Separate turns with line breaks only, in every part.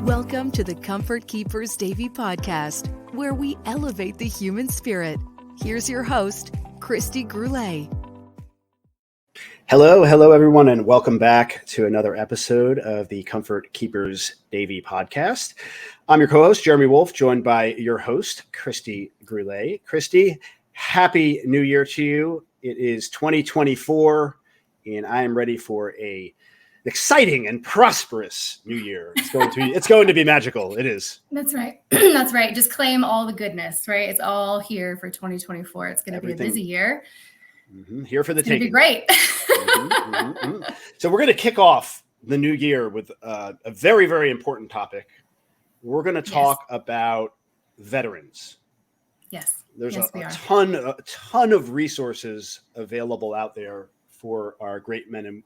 Welcome to the Comfort Keepers Davie Podcast, where we elevate the human spirit. Here's your host, Kristi Gurule.
Hello, everyone, and welcome back to another episode of the Comfort Keepers Davie Podcast. I'm your co-host, Jeremy Wolf, joined by your host, Kristi Gurule. Kristi, happy New Year to you. It is 2024, and I am ready for an exciting and prosperous New Year. It's going to be magical. It is.
That's right. That's right. Just claim all the goodness, right? It's all here for 2024. It's going to be a busy year.
Here for the taking.
It's going to be great.
So we're going to kick off the new year with a very, very important topic. We're going to talk about veterans.
Yes.
There's a ton of resources available out there for our great men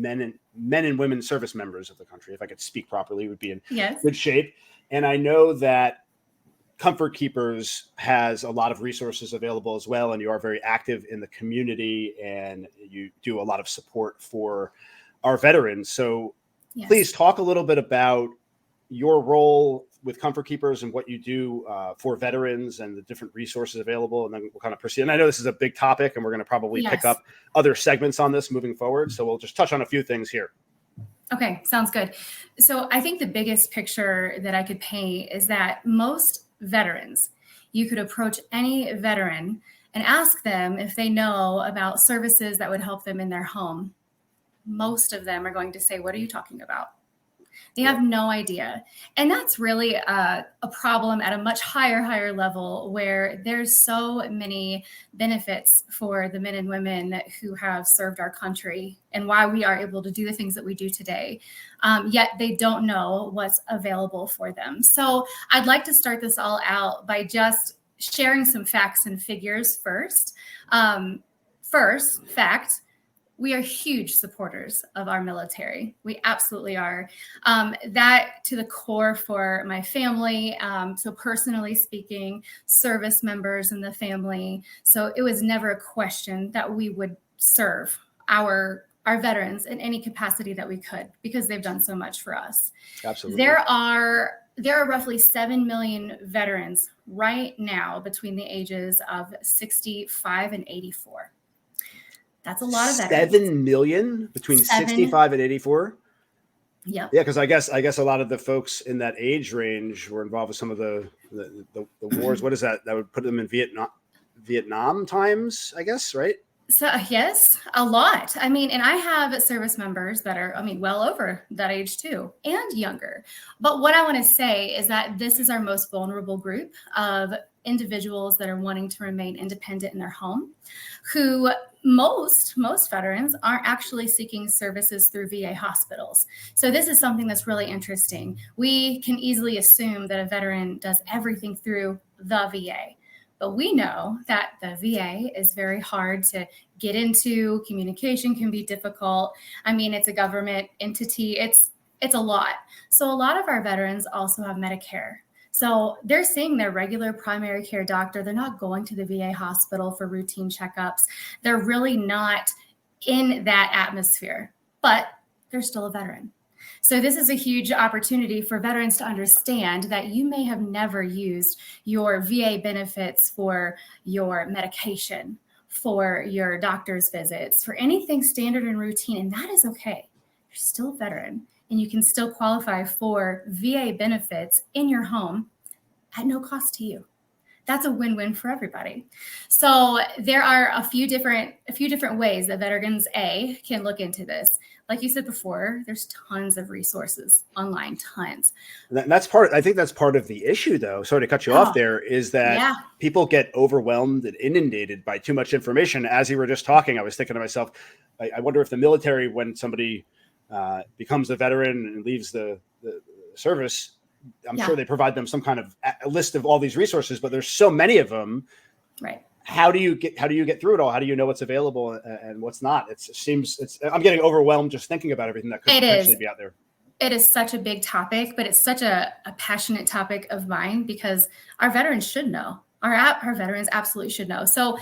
and women service members of the country. If I could speak properly, would be in good shape. And I know that Comfort Keepers has a lot of resources available as well, and you are very active in the community, and you do a lot of support for our veterans. So please talk a little bit about your role with Comfort Keepers and what you do for veterans and the different resources available, and then we'll kind of proceed. And I know this is a big topic, and we're going to probably pick up other segments on this moving forward. So we'll just touch on a few things here.
Okay, sounds good. So I think the biggest picture that I could paint is that most veterans, you could approach any veteran and ask them if they know about services that would help them in their home. Most of them are going to say, "What are you talking about?" They have no idea. And that's really a problem at a much higher level, where there's so many benefits for the men and women who have served our country and why we are able to do the things that we do today. Yet they don't know what's available for them. So I'd like to start this all out by just sharing some facts and figures first. First fact: we are huge supporters of our military. We absolutely are. That to the core for my family. So personally speaking, service members in the family. So it was never a question that we would serve our veterans in any capacity that we could, because they've done so much for us.
Absolutely.
There are roughly 7 million veterans right now between the ages of 65 and 84. That's a lot of veterans.
7 million between 65 and 84.
Yep.
Yeah, because I guess a lot of the folks in that age range were involved with some of the wars. What is that? That would put them in Vietnam times, I guess, right?
So yes, a lot. I mean, and I have service members that are, well over that age too, and younger. But what I want to say is that this is our most vulnerable group of individuals that are wanting to remain independent in their home, who most veterans aren't actually seeking services through VA hospitals. So this is something that's really interesting. We can easily assume that a veteran does everything through the VA. But we know that the VA is very hard to get into. Communication can be difficult. It's a government entity. It's a lot. So a lot of our veterans also have Medicare. So they're seeing their regular primary care doctor. They're not going to the VA hospital for routine checkups. They're really not in that atmosphere, but they're still a veteran. So this is a huge opportunity for veterans to understand that you may have never used your VA benefits for your medication, for your doctor's visits, for anything standard and routine, and that is okay. You're still a veteran, and you can still qualify for VA benefits in your home at no cost to you. That's a win-win for everybody. So there are a few different ways that veterans can look into this. Like you said before, there's tons of resources online, tons.
I think that's part of the issue, though. Sorry to cut you off there, is that people get overwhelmed and inundated by too much information. As you were just talking, I was thinking to myself, I wonder if the military, when somebody becomes a veteran and leaves the service, I'm sure they provide them some kind of a list of all these resources, but there's so many of them.
Right.
How do you get through it all? How do you know what's available and what's not? I'm getting overwhelmed just thinking about everything that could potentially be out there.
It is such a big topic, but it's such a passionate topic of mine, because our veterans should know. Our veterans absolutely should know. So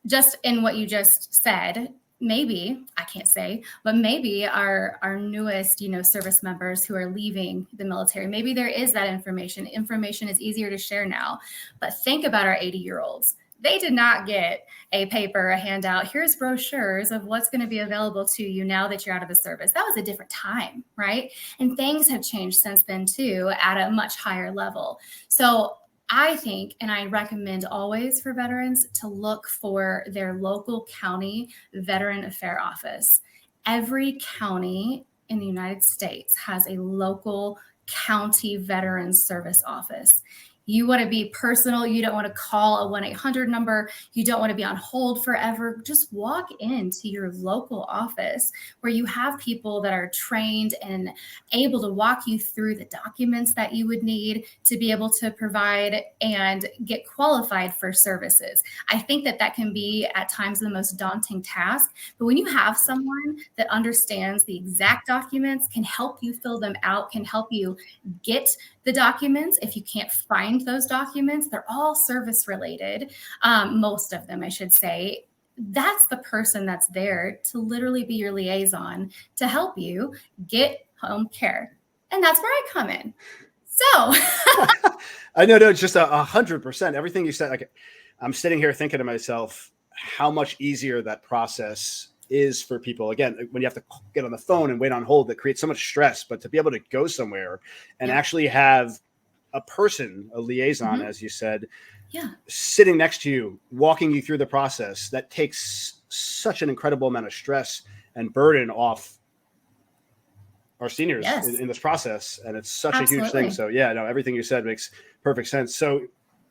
just in what you just said, maybe, I can't say, but maybe our newest, service members who are leaving the military, maybe there is that information. Information is easier to share now. But think about our 80-year-olds. They did not get a paper, a handout. Here's brochures of what's going to be available to you now that you're out of the service. That was a different time, right? And things have changed since then too, at a much higher level. So I think, and I recommend always for veterans to look for their local county veteran affair office. Every county in the United States has a local county veterans service office. You want to be personal. You don't want to call a 1-800 number. You don't want to be on hold forever. Just walk into your local office where you have people that are trained and able to walk you through the documents that you would need to be able to provide and get qualified for services. I think that can be at times the most daunting task. But when you have someone that understands the exact documents, can help you fill them out, can help you get the documents. If you can't find those documents, they're all service related. Most of them, I should say. That's the person that's there to literally be your liaison to help you get home care. And that's where I come in. So
I know, it's just 100%. Everything you said, like, I'm sitting here thinking to myself, how much easier that process is for people. Again, when you have to get on the phone and wait on hold, that creates so much stress, but to be able to go somewhere and actually have a person, a liaison, as you said, sitting next to you, walking you through the process, that takes such an incredible amount of stress and burden off our seniors in this process. And it's such a huge thing. So everything you said makes perfect sense. So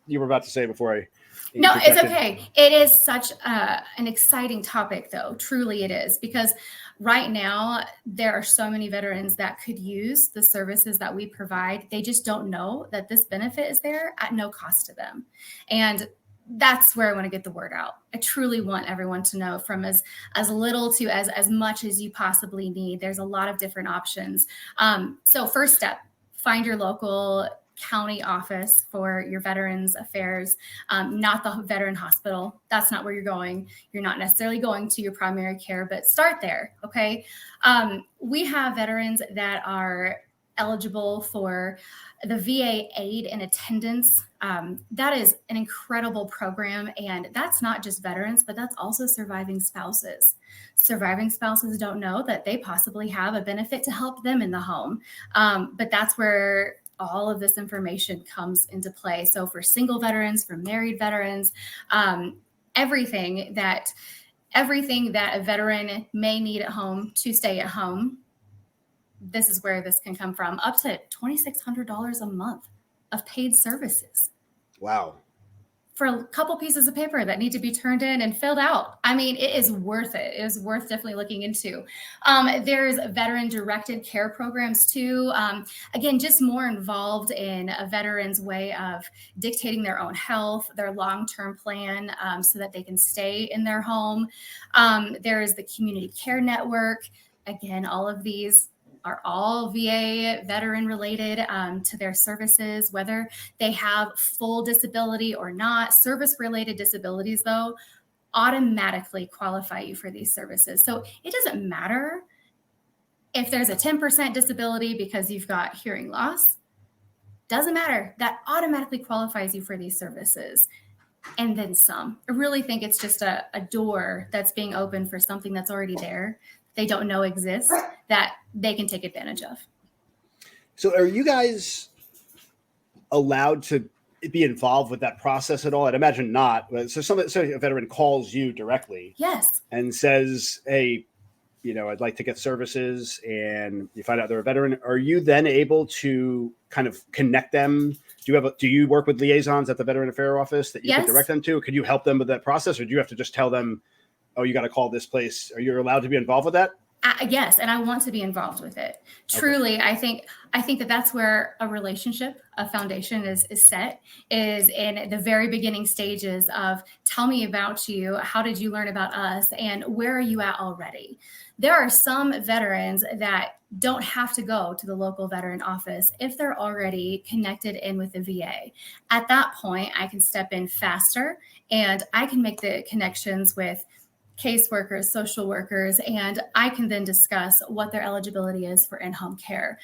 you were about to say before I
No, it's okay. It is such an exciting topic, though. Truly it is, because right now there are so many veterans that could use the services that we provide. They just don't know that this benefit is there at no cost to them. And that's where I want to get the word out. I truly want everyone to know, from as little to as much as you possibly need. There's a lot of different options. So first step, find your local county office for your veterans affairs, not the veteran hospital. That's not where you're going. You're not necessarily going to your primary care, but start there. Okay. We have veterans that are eligible for the VA aid and attendance. That is an incredible program. And that's not just veterans, but that's also surviving spouses. Surviving spouses don't know that they possibly have a benefit to help them in the home. But that's where all of this information comes into play. So for single veterans, for married veterans, everything that a veteran may need at home to stay at home, this is where this can come from. Up to $2,600 a month of paid services.
Wow.
For a couple pieces of paper that need to be turned in and filled out. I mean, it is worth it. It is worth definitely looking into. There's veteran directed care programs too. Again, just more involved in a veteran's way of dictating their own health, their long-term plan, so that they can stay in their home. There is the community care network. Again, all of these are all VA veteran related to their services, whether they have full disability or not. Service related disabilities, though, automatically qualify you for these services. So it doesn't matter if there's a 10% disability because you've got hearing loss. Doesn't matter. That automatically qualifies you for these services. And then some. I really think it's just a door that's being opened for something that's already there. They don't know exists, that they can take advantage of.
So are you guys allowed to be involved with that process at all? I'd imagine not. So a veteran calls you directly.
Yes.
And says, hey, I'd like to get services, and you find out they're a veteran. Are you then able to kind of connect them? Do you work with liaisons at the Veteran Affairs Office that you can direct them to? Could you help them with that process, or do you have to just tell them, oh, you got to call this place? Are you allowed to be involved with that?
Yes, and I want to be involved with it. Truly, okay. I think that's where a relationship, a foundation is set, is in the very beginning stages of, tell me about you, how did you learn about us, and where are you at already? There are some veterans that don't have to go to the local veteran office if they're already connected in with the VA. At that point, I can step in faster and I can make the connections with caseworkers, social workers, and I can then discuss what their eligibility is for in-home care.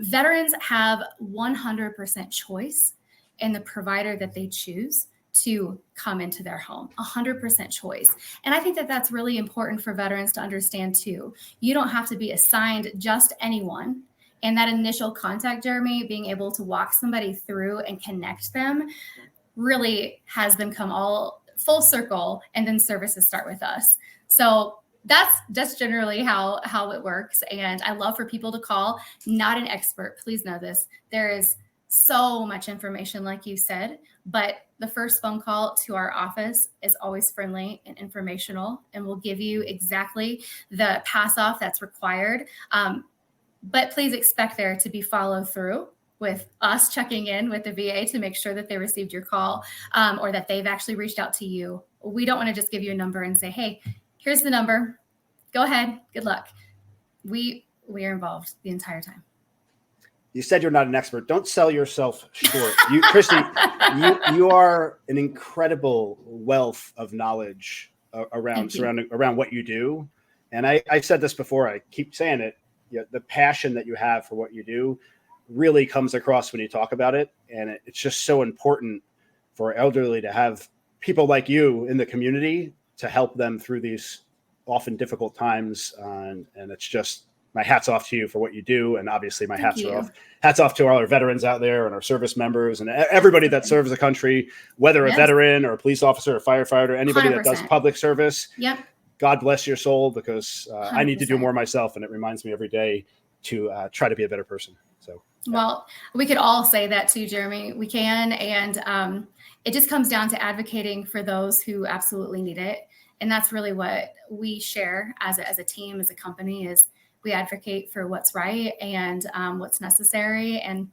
Veterans have 100% choice in the provider that they choose to come into their home, 100% choice. And I think that that's really important for veterans to understand too. You don't have to be assigned just anyone. And that initial contact, Jeremy, being able to walk somebody through and connect them really has them come all full circle, and then services start with us. So that's generally how it works. And I love for people to call. Not an expert, please know this. There is so much information, like you said, but the first phone call to our office is always friendly and informational, and we'll give you exactly the pass off that's required. But please expect there to be follow through with us checking in with the VA to make sure that they received your call, or that they've actually reached out to you. We don't want to just give you a number and say, hey, here's the number. Go ahead. Good luck. We are involved the entire time.
You said you're not an expert. Don't sell yourself short. Kristi, you are an incredible wealth of knowledge around what you do. And I said this before, I keep saying it. The passion that you have for what you do really comes across when you talk about it. And it's just so important for elderly to have people like you in the community to help them through these often difficult times. And it's just, my hat's off to you for what you do. And obviously my hats off to all our veterans out there and our service members and everybody that serves the country, whether a veteran or a police officer or firefighter, anybody 100%. That does public service.
Yep.
God bless your soul, because I need to do more myself. And it reminds me every day to try to be a better person. So, yeah.
Well, we could all say that too, Jeremy. We can. And it just comes down to advocating for those who absolutely need it. And that's really what we share as a team, as a company, is we advocate for what's right and what's necessary. And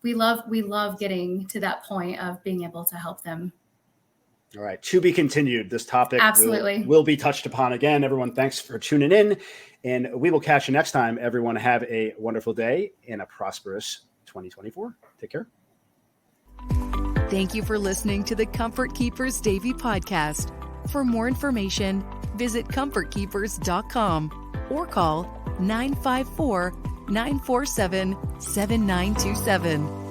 we love getting to that point of being able to help them.
All right. To be continued. This topic
absolutely
will be touched upon again. Everyone, thanks for tuning in. And we will catch you next time. Everyone, have a wonderful day and a prosperous 2024. Take care.
Thank you for listening to the Comfort Keepers Davie Podcast. For more information, visit comfortkeepers.com or call 954-947-7927.